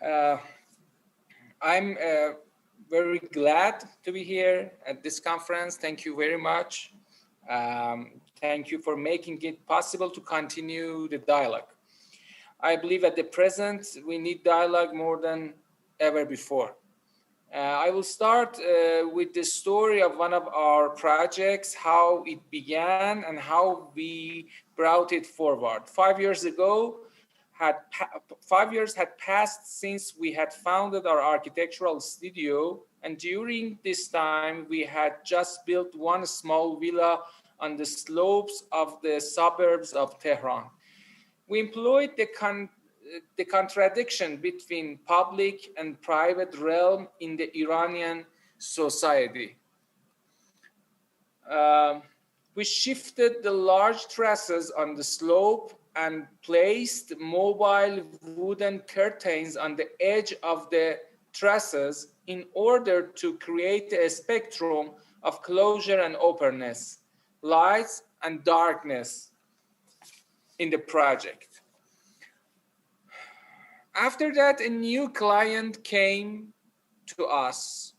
Uh, I'm very glad to be here at this conference. Thank you very much. Thank you for making it possible to continue the dialogue. I believe at the present we need dialogue more than ever before. I will start with the story of one of our projects, how it began and how we brought it forward. 5 years ago, 5 years had passed since we had founded our architectural studio, and during this time, we had just built one small villa on the slopes of the suburbs of Tehran. We employed the contradiction between public and private realm in the Iranian society. We shifted the large trusses on the slope and placed mobile wooden curtains on the edge of the trusses in order to create a spectrum of closure and openness, lights and darkness in the project. After that, a new client came to us.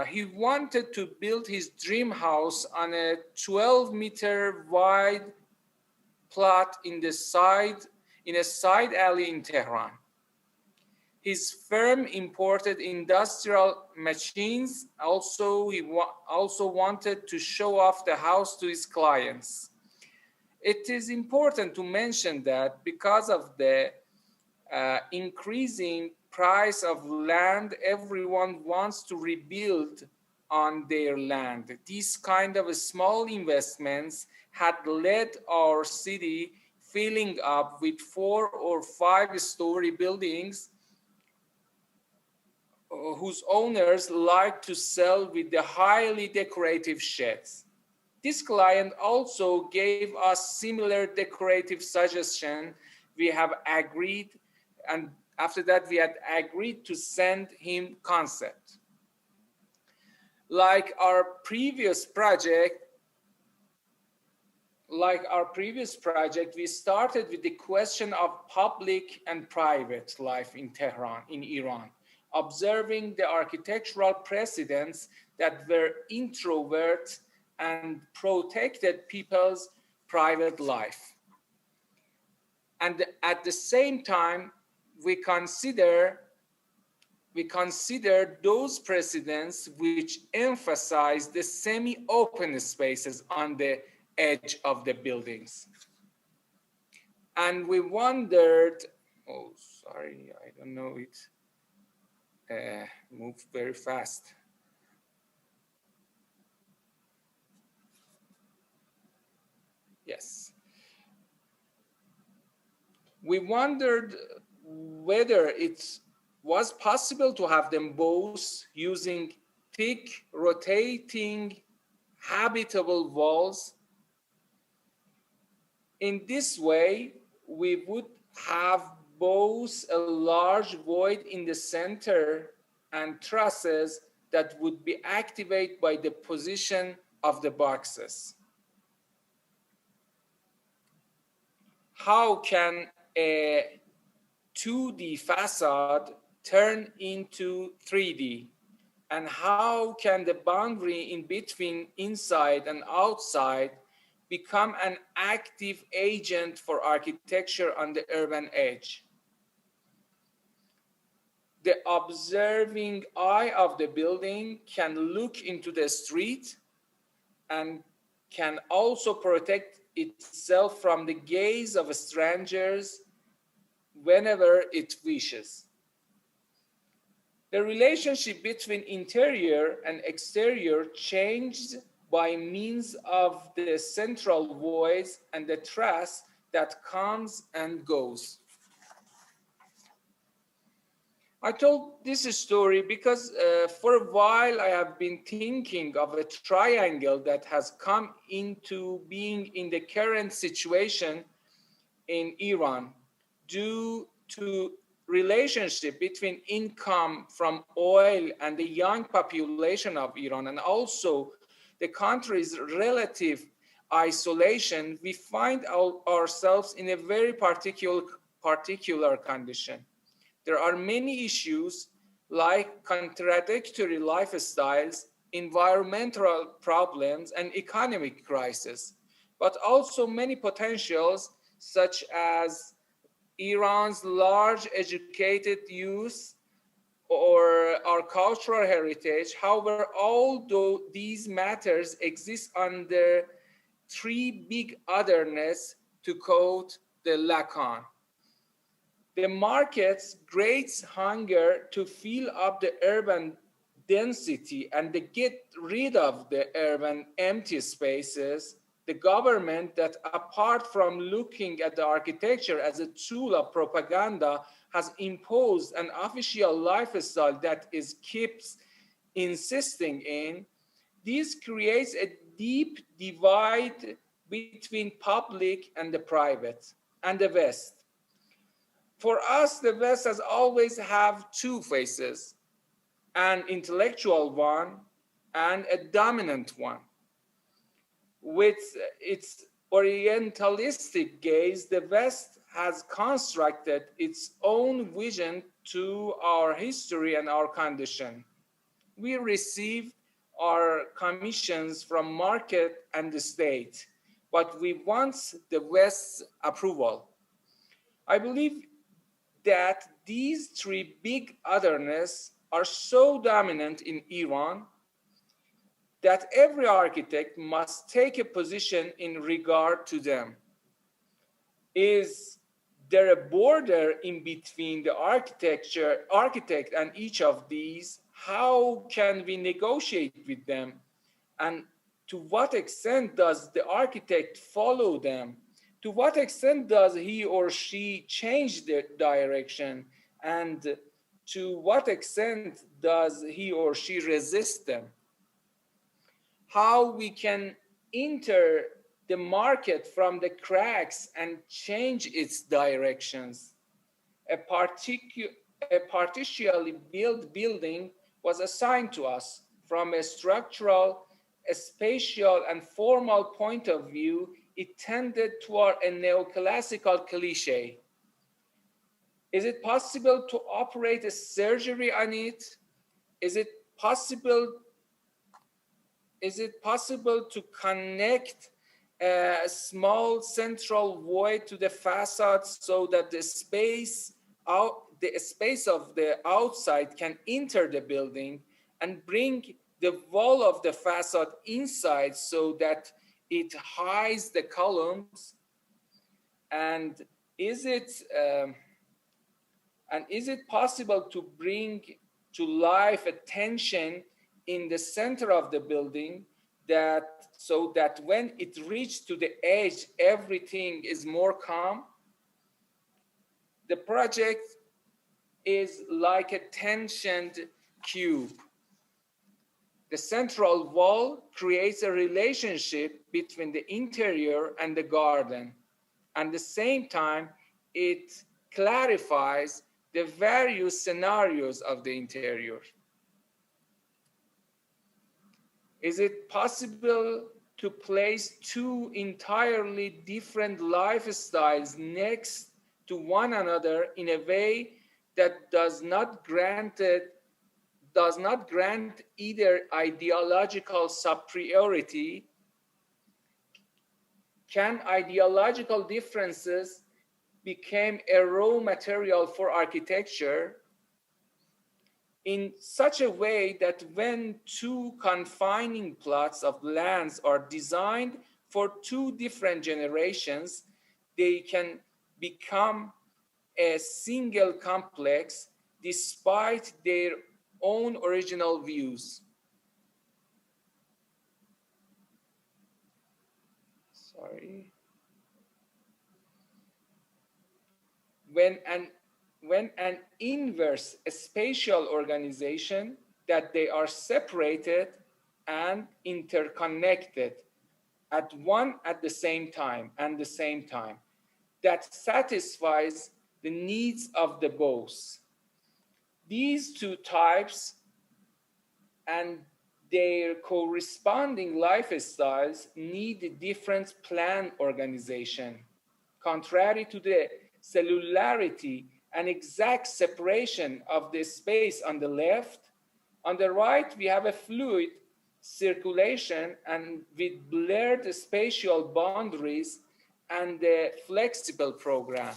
He wanted to build his dream house on a 12-meter wide plot in a side alley in Tehran. His firm imported industrial machines. He also wanted to show off the house to his clients. It is important to mention that because of the increasing price of land, everyone wants to rebuild on their land. These kind of small investments had led our city filling up with 4 or 5-story buildings whose owners like to sell with the highly decorative sheds. This client also gave us similar decorative suggestion. We have agreed, and after that we had agreed to send him concept. Like our previous project, we started with the question of public and private life in Tehran, in Iran, observing the architectural precedents that were introvert and protected people's private life. And at the same time, we consider those precedents which emphasize the semi-open spaces on the edge of the buildings. And we wondered, oh, sorry, I don't know, it moved very fast. Yes. We wondered whether it was possible to have them both using thick, rotating, habitable walls. In this way, we would have both a large void in the center and trusses that would be activated by the position of the boxes. How can a 2D facade turn into 3D? And how can the boundary in between inside and outside become an active agent for architecture on the urban edge? The observing eye of the building can look into the street and can also protect itself from the gaze of strangers whenever it wishes. The relationship between interior and exterior changed by means of the central voids and the truss that comes and goes. I told this story because for a while I have been thinking of a triangle that has come into being in the current situation in Iran due to relationship between income from oil and the young population of Iran, and also the country's relative isolation. We find ourselves in a very particular condition. There are many issues like contradictory lifestyles, environmental problems, and economic crisis, but also many potentials such as Iran's large educated youth or our cultural heritage. However, although these matters exist under three big otherness, to quote the Lacan. The market's great hunger to fill up the urban density and to get rid of the urban empty spaces, the government that apart from looking at the architecture as a tool of propaganda has imposed an official lifestyle that is keeps insisting in, this creates a deep divide between public and the private and the West. For us, the West has always have two faces, an intellectual one and a dominant one. With its orientalistic gaze, the West has constructed its own vision to our history and our condition. We receive our commissions from market and the state, but we want the West's approval. I believe that these three big otherness are so dominant in Iran that every architect must take a position in regard to them. Is there a border in between the architect and each of these? How can we negotiate with them? And to what extent does the architect follow them? To what extent does he or she change their direction? And to what extent does he or she resist them? How we can enter the market from the cracks and change its directions. A partially built building was assigned to us from a structural, a spatial, and formal point of view. It tended toward a neoclassical cliche. Is it possible to operate a surgery on it? Is it possible to connect a small central void to the facade so that the space of the outside can enter the building and bring the wall of the facade inside so that it hides the columns? And is it possible to bring to life a tension in the center of the building so that when it reaches to the edge, everything is more calm? The project is like a tensioned cube. The central wall creates a relationship between the interior and the garden. At the same time, it clarifies the various scenarios of the interior. Is it possible to place two entirely different lifestyles next to one another in a way that does not grant either ideological superiority? Can ideological differences become a raw material for architecture in such a way that when two confining plots of lands are designed for two different generations, they can become a single complex despite their own original views? Sorry. When an inverse spatial organization that they are separated and interconnected at the same time that satisfies the needs of the both. These two types and their corresponding lifestyles need a different plan organization. Contrary to the cellularity an exact separation of the space on the left. On the right, we have a fluid circulation and with blurred spatial boundaries and a flexible program.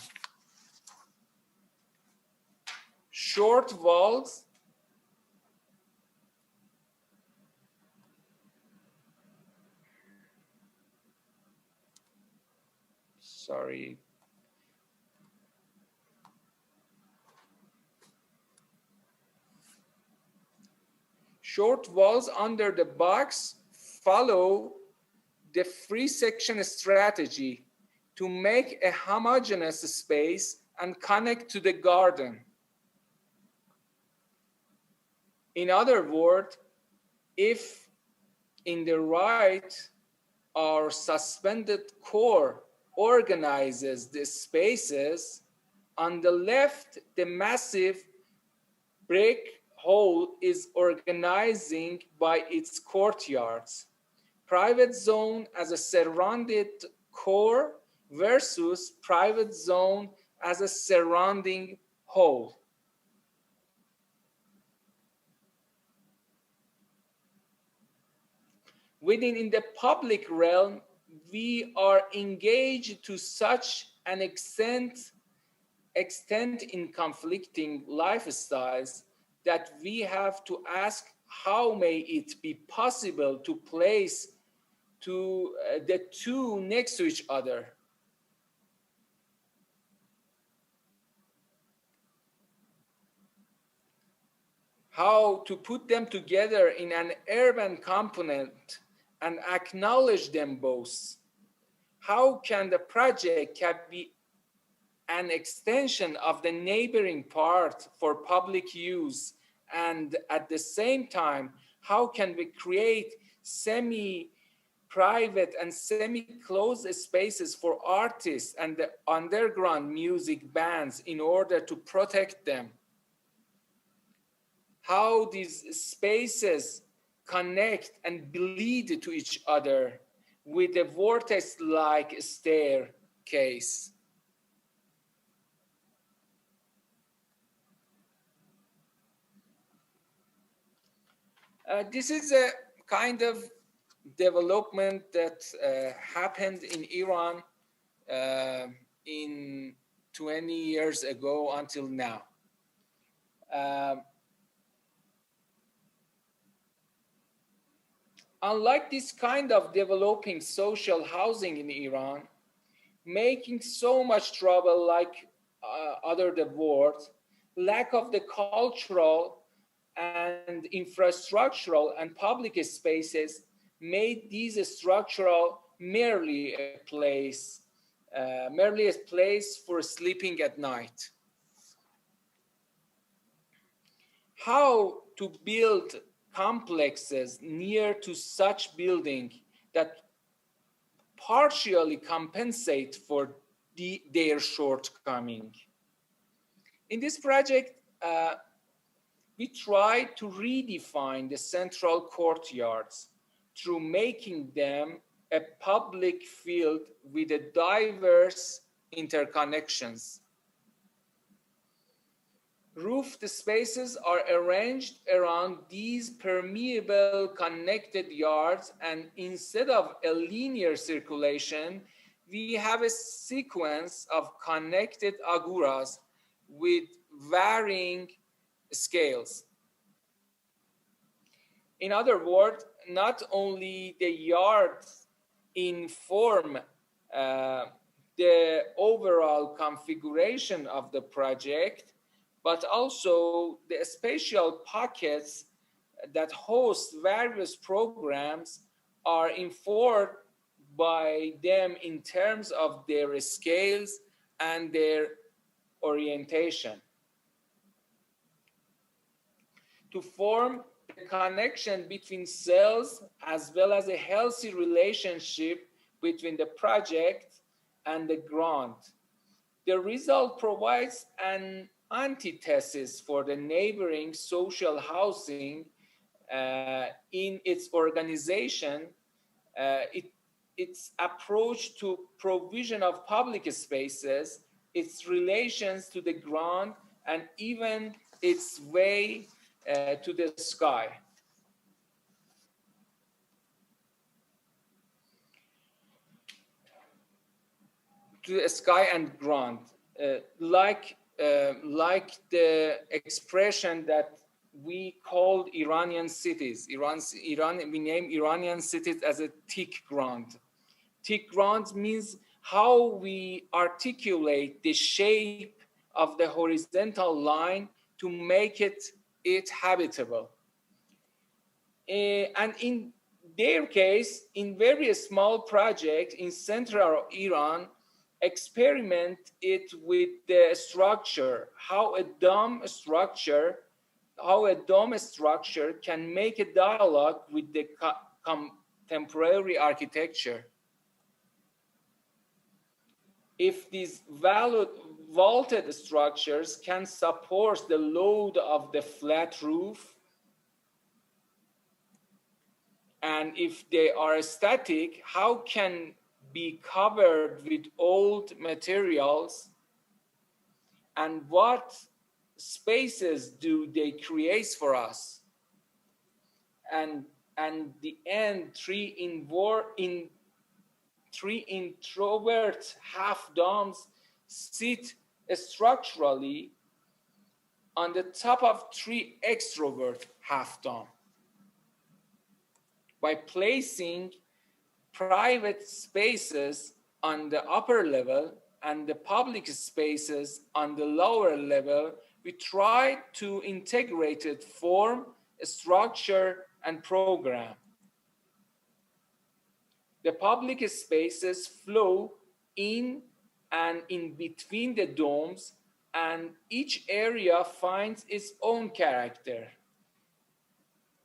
Short walls, sorry. Short walls under the box follow the free section strategy to make a homogeneous space and connect to the garden. In other words, if in the right, our suspended core organizes the spaces, on the left, the massive brick whole is organizing by its courtyards. Private zone as a surrounded core versus private zone as a surrounding whole. In the public realm, we are engaged to such an extent in conflicting lifestyles that we have to ask how may it be possible to place the two next to each other. How to put them together in an urban component and acknowledge them both. How can the project be an extension of the neighboring part for public use, and at the same time, how can we create semi-private and semi-closed spaces for artists and the underground music bands in order to protect them? How these spaces connect and bleed to each other with a vortex-like staircase. This is a kind of development that happened in Iran in 20 years ago until now. Unlike this kind of developing social housing in Iran, making so much trouble like other the world, lack of the cultural and infrastructural and public spaces made these structural merely a place for sleeping at night. How to build complexes near to such building that partially compensate for their shortcoming. In this project, we try to redefine the central courtyards through making them a public field with a diverse interconnections. Roofed spaces are arranged around these permeable connected yards, and instead of a linear circulation, we have a sequence of connected aguras with varying scales. In other words, not only the yards inform the overall configuration of the project, but also the spatial pockets that host various programs are informed by them in terms of their scales and their orientation. To form a connection between cells as well as a healthy relationship between the project and the ground. The result provides an antithesis for the neighboring social housing in its organization, its approach to provision of public spaces, its relations to the ground, and even its way to the sky. To the sky and ground, like the expression that we called Iranian cities. We name Iranian cities as a thick ground. Thick ground means how we articulate the shape of the horizontal line to make it habitable. And in their case, in very small project in central Iran, experiment it with the structure, how a dome structure can make a dialogue with the contemporary architecture. If these vaulted structures can support the load of the flat roof, and if they are static, how can be covered with old materials, and what spaces do they create for us? And the end, three introvert half domes sit structurally on the top of three extrovert half dome. By placing private spaces on the upper level and the public spaces on the lower level, we try to integrate it, form, structure, and program. The public spaces flow in and in between the domes, and each area finds its own character.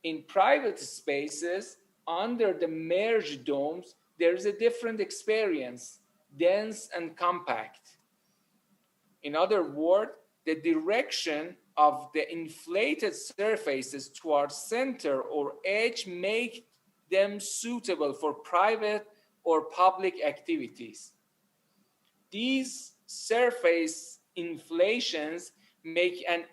In private spaces, under the merged domes, there is a different experience, dense and compact. In other words, the direction of the inflated surfaces towards center or edge make them suitable for private or public activities. These surface inflations make an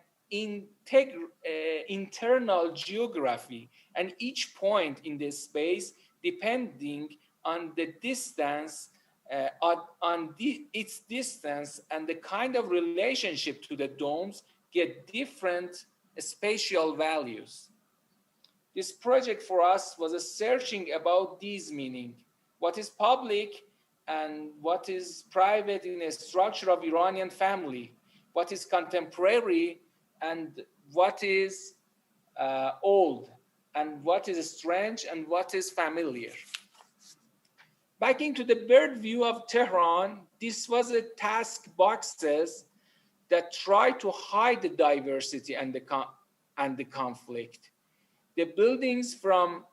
internal geography, and each point in the space, depending on the distance, its distance and the kind of relationship to the domes, get different spatial values. This project for us was a searching about these meaning. What is public and what is private in a structure of Iranian family? What is contemporary and what is old? And what is strange and what is familiar? Back into the bird view of Tehran, this was a task boxes that try to hide the diversity and the conflict. The buildings, from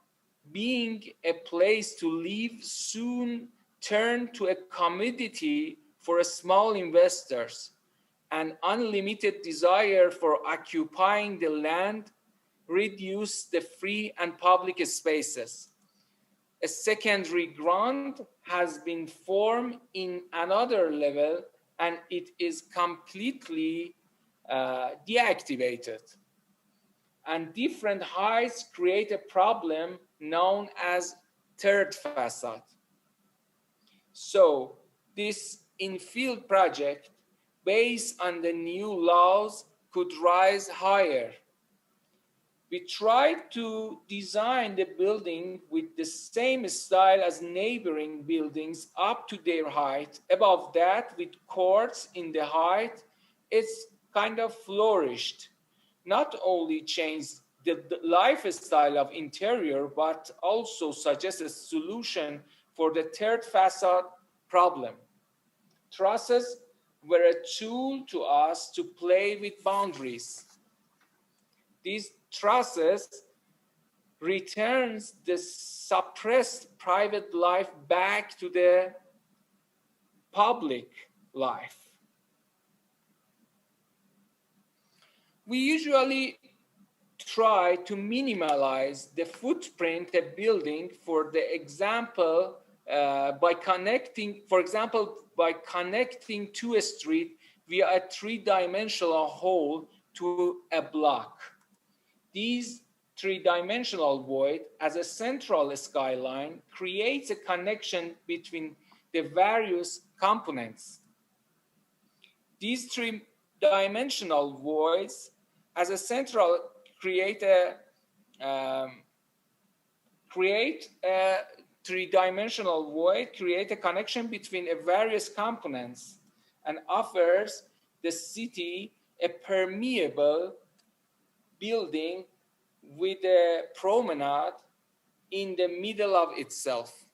being a place to live, soon turned to a commodity for small investors. An unlimited desire for occupying the land reduced the free and public spaces. A secondary ground has been formed in another level, and it is completely deactivated. And different heights create a problem known as third facade. So this infill project, based on the new laws, could rise higher. We tried to design the building with the same style as neighboring buildings up to their height. Above that, with courts in the height, it's kind of flourished. Not only changed the lifestyle of interior, but also suggests a solution for the third facade problem. Trusses were a tool to us to play with boundaries. These trusses returns the suppressed private life back to the public life. We usually try to minimize the footprint of building. For the example, by connecting, for example, by connecting to a street via a three-dimensional hole to a block. These three-dimensional void as a central skyline creates a connection between the various components. These three-dimensional voids as a central create a three-dimensional void, create a connection between various components and offers the city a permeable building with a promenade in the middle of itself.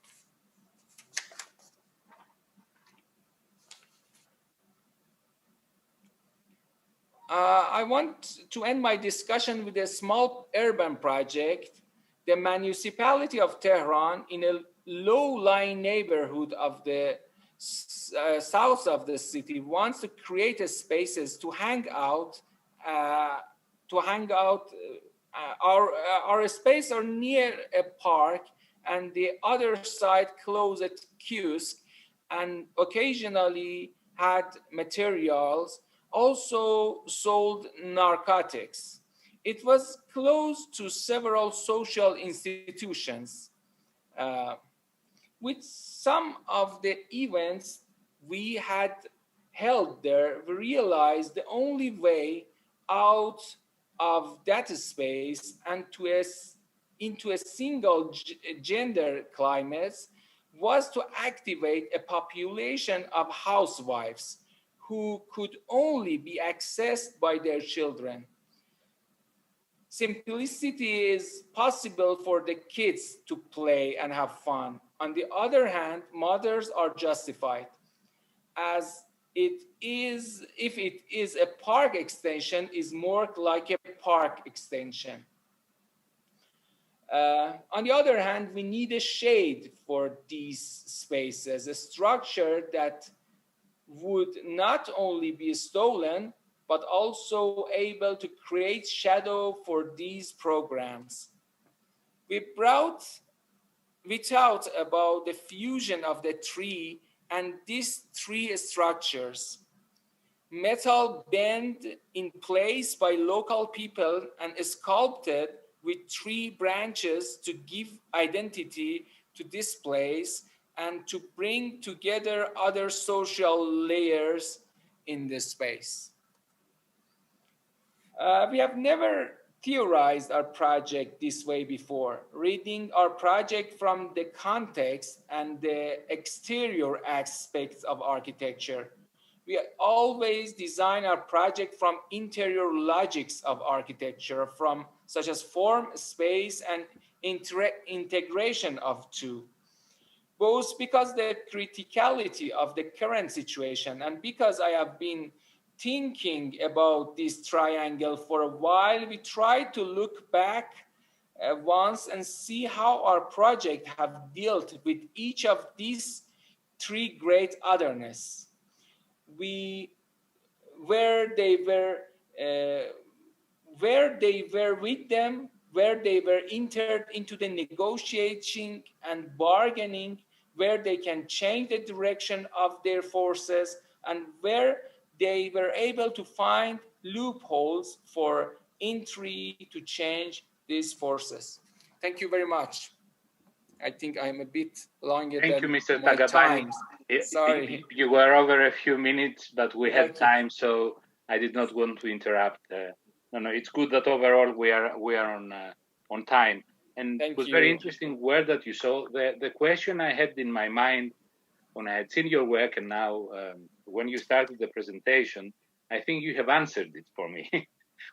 I want to end my discussion with a small urban project. The municipality of Tehran, in a low-lying neighborhood of the south of the city, wants to create spaces to hang out. Our space are near a park, and the other side close a kiosk, and occasionally had materials, also sold narcotics. It was close to several social institutions. With some of the events we had held there, we realized the only way out of that space and into a single gender climate was to activate a population of housewives who could only be accessed by their children. Simplicity is possible for the kids to play and have fun. On the other hand, mothers are justified, as it is, if it is a park extension, is more like a park extension. On the other hand, we need a shade for these spaces, a structure that would not only be stolen, but also able to create shadow for these programs. We thought about the fusion of the tree and these three structures. Metal bent in place by local people and sculpted with three branches to give identity to this place and to bring together other social layers in this space. We have never theorized our project this way before. Reading our project from the context and the exterior aspects of architecture, we always design our project from interior logics of architecture, from such as form, space, and integration of two. Both because the criticality of the current situation and because I have been thinking about this triangle for a while, we try to look back once and see how our project have dealt with each of these three great otherness. Where they were with them, where they were entered into the negotiating and bargaining, where they can change the direction of their forces, and where they were able to find loopholes for entry to change these forces. Thank you very much. I think I'm a bit longer Thank than you, Mr. my Taghaboni. time. Sorry. You were over a few minutes, but we have time, so I did not want to interrupt. No, it's good that overall we are on time. And it was very interesting where that you saw. The question I had in my mind when I had seen your work, and now when you started the presentation, I think you have answered it for me.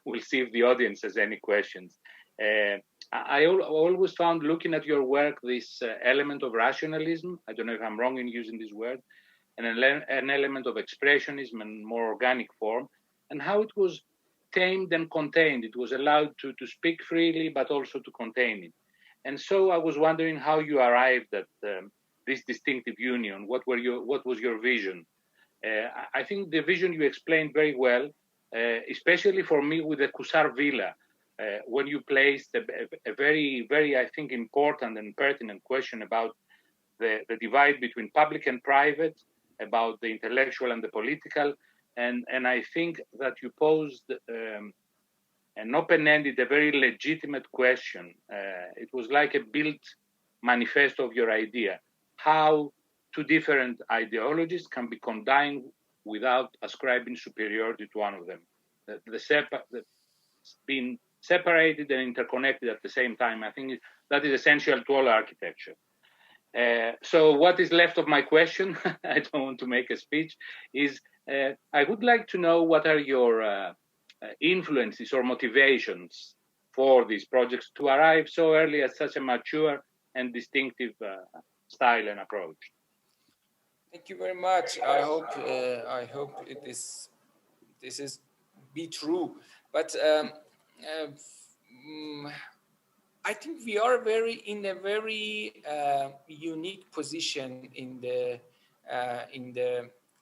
We'll see if the audience has any questions. I always found, looking at your work, this element of rationalism, I don't know if I'm wrong in using this word, and an element of expressionism and more organic form, and how it was tamed and contained. It was allowed to speak freely, but also to contain it. And so I was wondering how you arrived at this distinctive union. What was your vision? I think the vision you explained very well, especially for me with the Kusar Villa, when you placed a very, very, I think, important and pertinent question about the divide between public and private, about the intellectual and the political. And I think that you posed an open-ended, a very legitimate question. It was like a built manifesto of your idea, how two different ideologies can be combined without ascribing superiority to one of them. Being separated and interconnected at the same time. I think that is essential to all architecture. So what is left of my question, I don't want to make a speech, is I would like to know what are your influences or motivations for these projects to arrive so early at such a mature and distinctive style and approach. Thank you very much. I hope this is be true. But I think we are in a very unique position in the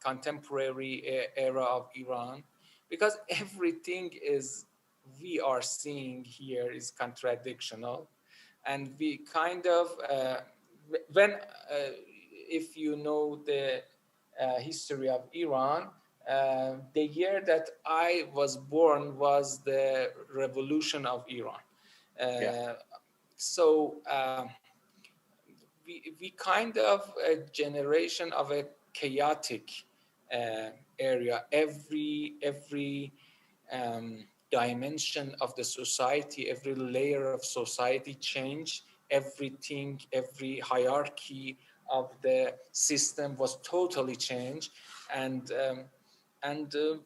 contemporary era of Iran, because everything we are seeing here is contradictional, and we kind of if you know the history of Iran, the year that I was born was the revolution of Iran. So we kind of a generation of a chaotic area. Every dimension of the society, every layer of society changed. Everything, every hierarchy of the system was totally changed, and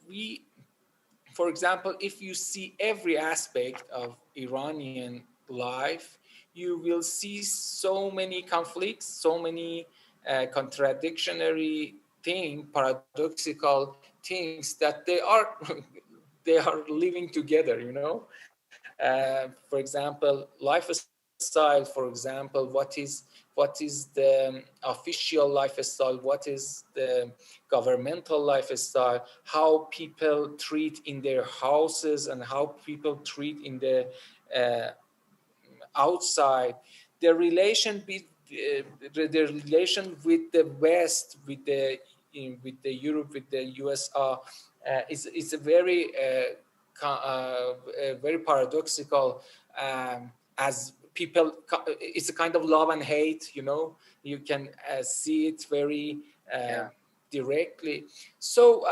we, for example, if you see every aspect of Iranian life, you will see so many conflicts, so many contradictory things, paradoxical things that they are they are living together. You know, for example, lifestyle. For example, what is the official lifestyle? What is the governmental lifestyle? How people treat in their houses and how people treat in the outside. The relation the relation with the West, with the Europe, with the USA, is a very paradoxical, as people, it's a kind of love and hate, you know. You can see it very directly. So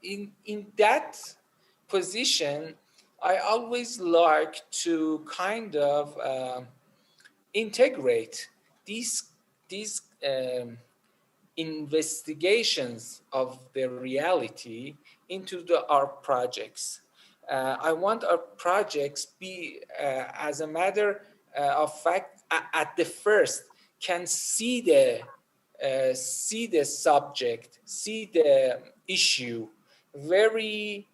in that position, I always like to kind of integrate these investigations of the reality into our projects. I want our projects be, as a matter of fact, at the first, can see the subject, see the issue, very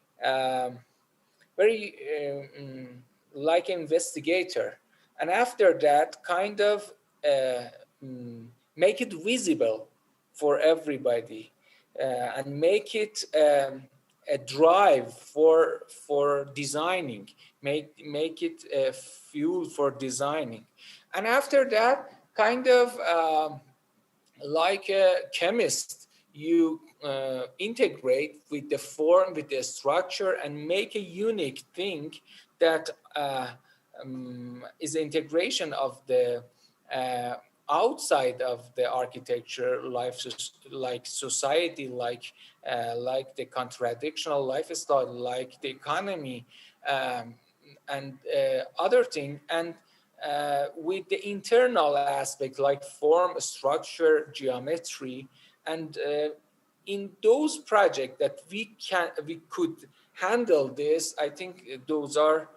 like an investigator, and after that, kind of make it visible for everybody, and make it a drive for designing, make it a fuel for designing, and after that, kind of like a chemist, you integrate with the form, with the structure, and make a unique thing that is integration of the outside of the architecture, like society, like the contradictional lifestyle, like the economy, and other thing, and with the internal aspect like form, structure, geometry, and in those projects that we could handle this, I think those are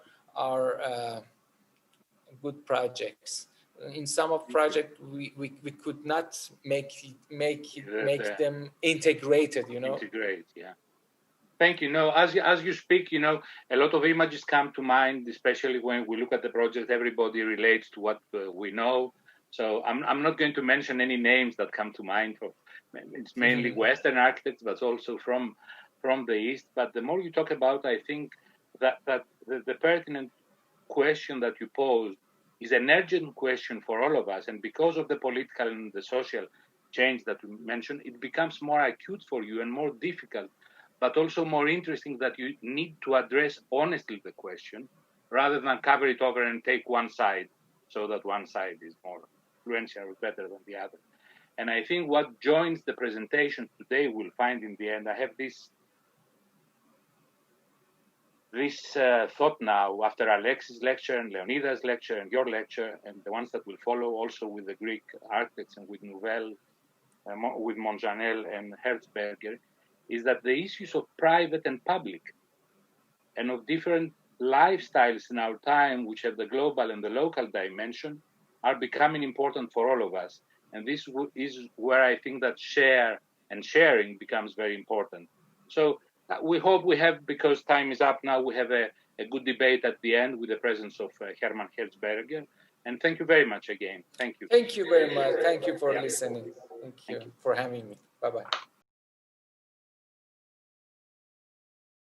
good projects. In some of projects, we could not make them integrated, you know. Integrate, yeah. Thank you. No, as you speak, you know, a lot of images come to mind, especially when we look at the project. Everybody relates to what we know. So I'm not going to mention any names that come to mind. It's mainly Western architects, but also from the East. But the more you talk about, I think that the pertinent question that you posed is an urgent question for all of us. And because of the political and the social change that we mentioned, it becomes more acute for you and more difficult, but also more interesting that you need to address honestly the question rather than cover it over and take one side so that one side is more influential or better than the other. And I think what joins the presentation today, we'll find in the end, I have this thought now after Alexis' lecture and Leonidas' lecture and your lecture and the ones that will follow also with the Greek architects and with Nouvel, with Monjanel and Herzberger, is that the issues of private and public and of different lifestyles in our time, which have the global and the local dimension, are becoming important for all of us. And this is where I think that share and sharing becomes very important. So we hope we have, because time is up now, we have a good debate at the end with the presence of Hermann Herzberger. And thank you very much again. Thank you. Thank you very much. Thank you for listening. Thank you for having me. Bye-bye.